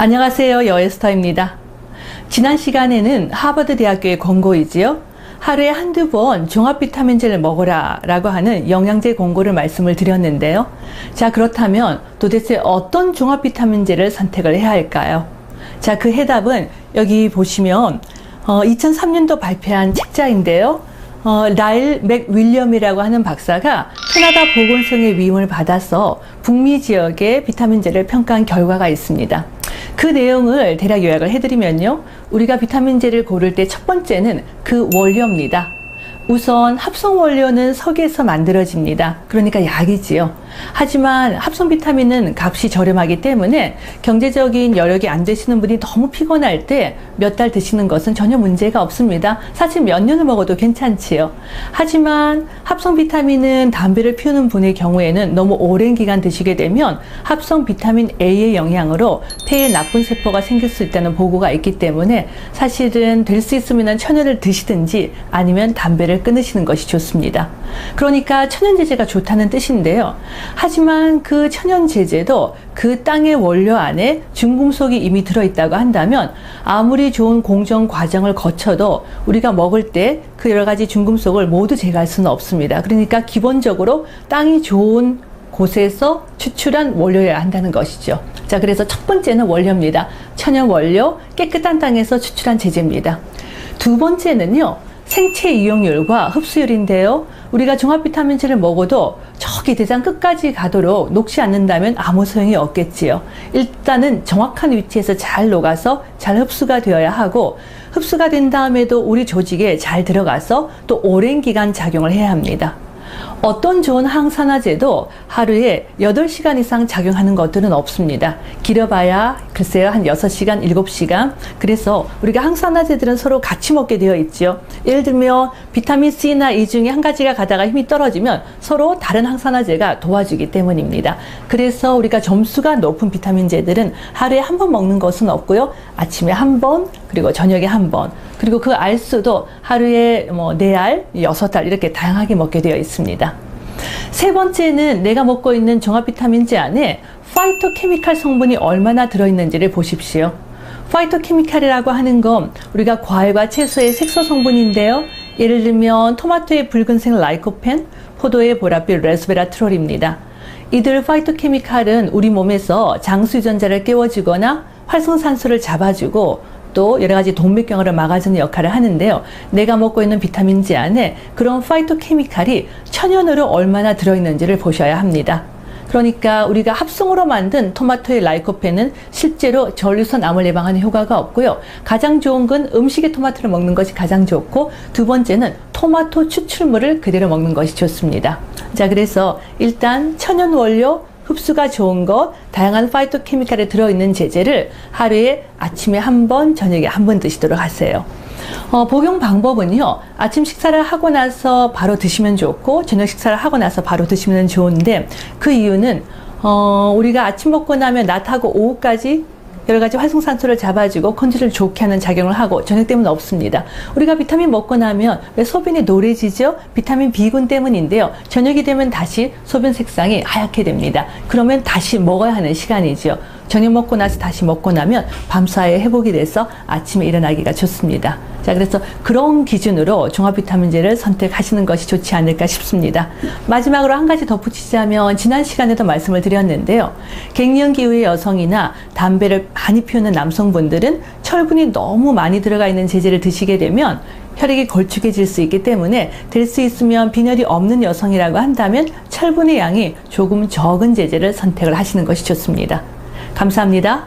안녕하세요. 여에스터입니다. 지난 시간에는 하버드 대학교의 권고이지요. 하루에 한두 번 종합 비타민제를 먹어라 라고 하는 영양제 권고를 말씀을 드렸는데요. 자, 그렇다면 도대체 어떤 종합 비타민제를 선택을 해야 할까요? 자, 그 해답은 여기 보시면 2003년도 발표한 책자인데요. 라일 맥윌리엄이라고 하는 박사가 캐나다 보건성의 위임을 받아서 북미 지역의 비타민제를 평가한 결과가 있습니다. 그 내용을 대략 요약을 해드리면요. 우리가 비타민제를 고를 때 첫 번째는 그 원료입니다. 우선 합성 원료는 석에서 만들어집니다. 그러니까 약이지요. 하지만 합성 비타민은 값이 저렴하기 때문에 경제적인 여력이 안 되시는 분이 너무 피곤할 때 몇 달 드시는 것은 전혀 문제가 없습니다. 사실 몇 년을 먹어도 괜찮지요. 하지만 합성 비타민은 담배를 피우는 분의 경우에는 너무 오랜 기간 드시게 되면 합성 비타민 A의 영향으로 폐에 나쁜 세포가 생길 수 있다는 보고가 있기 때문에 사실은 될 수 있으면 천연을 드시든지 아니면 담배를 끊으시는 것이 좋습니다. 그러니까 천연제제가 좋다는 뜻인데요. 하지만 그 천연제제도 그 땅의 원료 안에 중금속이 이미 들어있다고 한다면 아무리 좋은 공정 과정을 거쳐도 우리가 먹을 때 그 여러 가지 중금속을 모두 제거할 수는 없습니다. 그러니까 기본적으로 땅이 좋은 곳에서 추출한 원료여야 한다는 것이죠. 자, 그래서 첫 번째는 원료입니다. 천연 원료, 깨끗한 땅에서 추출한 제제입니다. 두 번째는요. 생체 이용률과 흡수율인데요. 우리가 종합 비타민제를 먹어도 저기 대장 끝까지 가도록 녹지 않는다면 아무 소용이 없겠지요. 일단은 정확한 위치에서 잘 녹아서 잘 흡수가 되어야 하고, 흡수가 된 다음에도 우리 조직에 잘 들어가서 또 오랜 기간 작용을 해야 합니다. 어떤 좋은 항산화제도 하루에 8시간 이상 작용하는 것들은 없습니다. 길어봐야 글쎄요 한 6시간, 7시간. 그래서 우리가 항산화제들은 서로 같이 먹게 되어 있죠. 예를 들면 비타민 C나 E 중에 한 가지가 가다가 힘이 떨어지면 서로 다른 항산화제가 도와주기 때문입니다. 그래서 우리가 점수가 높은 비타민제들은 하루에 한 번 먹는 것은 없고요. 아침에 한 번, 그리고 저녁에 한 번, 그리고 그 알수도 하루에 4알, 6알 이렇게 다양하게 먹게 되어 있습니다. 세 번째는 내가 먹고 있는 종합 비타민제 안에 파이토케미칼 성분이 얼마나 들어있는지를 보십시오. 파이토케미칼이라고 하는 건 우리가 과일과 채소의 색소 성분인데요. 예를 들면 토마토의 붉은색 라이코펜, 포도의 보랏빛 레스베라트롤입니다. 이들 파이토케미칼은 우리 몸에서 장수 유전자를 깨워주거나 활성산소를 잡아주고 또 여러 가지 동맥경화를 막아주는 역할을 하는데요. 내가 먹고 있는 비타민제 안에 그런 파이토케미칼이 천연으로 얼마나 들어있는지를 보셔야 합니다. 그러니까 우리가 합성으로 만든 토마토의 라이코펜은 실제로 전류선 암을 예방하는 효과가 없고요. 가장 좋은 건 음식에 토마토를 먹는 것이 가장 좋고, 두 번째는 토마토 추출물을 그대로 먹는 것이 좋습니다. 자, 그래서 일단 천연 원료, 흡수가 좋은 것, 다양한 파이토케미칼에 들어있는 제제를 하루에 아침에 한 번, 저녁에 한 번 드시도록 하세요. 복용 방법은요. 아침 식사를 하고 나서 바로 드시면 좋고, 저녁 식사를 하고 나서 바로 드시면 좋은데, 그 이유는 우리가 아침 먹고 나면 낮하고 오후까지 여러 가지 활성산소를 잡아주고 컨디션을 좋게 하는 작용을 하고, 저녁 때문에 없습니다. 우리가 비타민 먹고 나면 왜 소변이 노래지죠? 비타민 B군 때문인데요. 저녁이 되면 다시 소변 색상이 하얗게 됩니다. 그러면 다시 먹어야 하는 시간이죠. 저녁 먹고 나서 다시 먹고 나면 밤사이에 회복이 돼서 아침에 일어나기가 좋습니다. 자, 그래서 그런 기준으로 종합 비타민제를 선택하시는 것이 좋지 않을까 싶습니다. 마지막으로 한 가지 덧붙이자면, 지난 시간에도 말씀을 드렸는데요. 갱년기의 여성이나 담배를 많이 피우는 남성분들은 철분이 너무 많이 들어가 있는 제제를 드시게 되면 혈액이 걸쭉해질 수 있기 때문에, 될 수 있으면 빈혈이 없는 여성이라고 한다면 철분의 양이 조금 적은 제제를 선택을 하시는 것이 좋습니다. 감사합니다.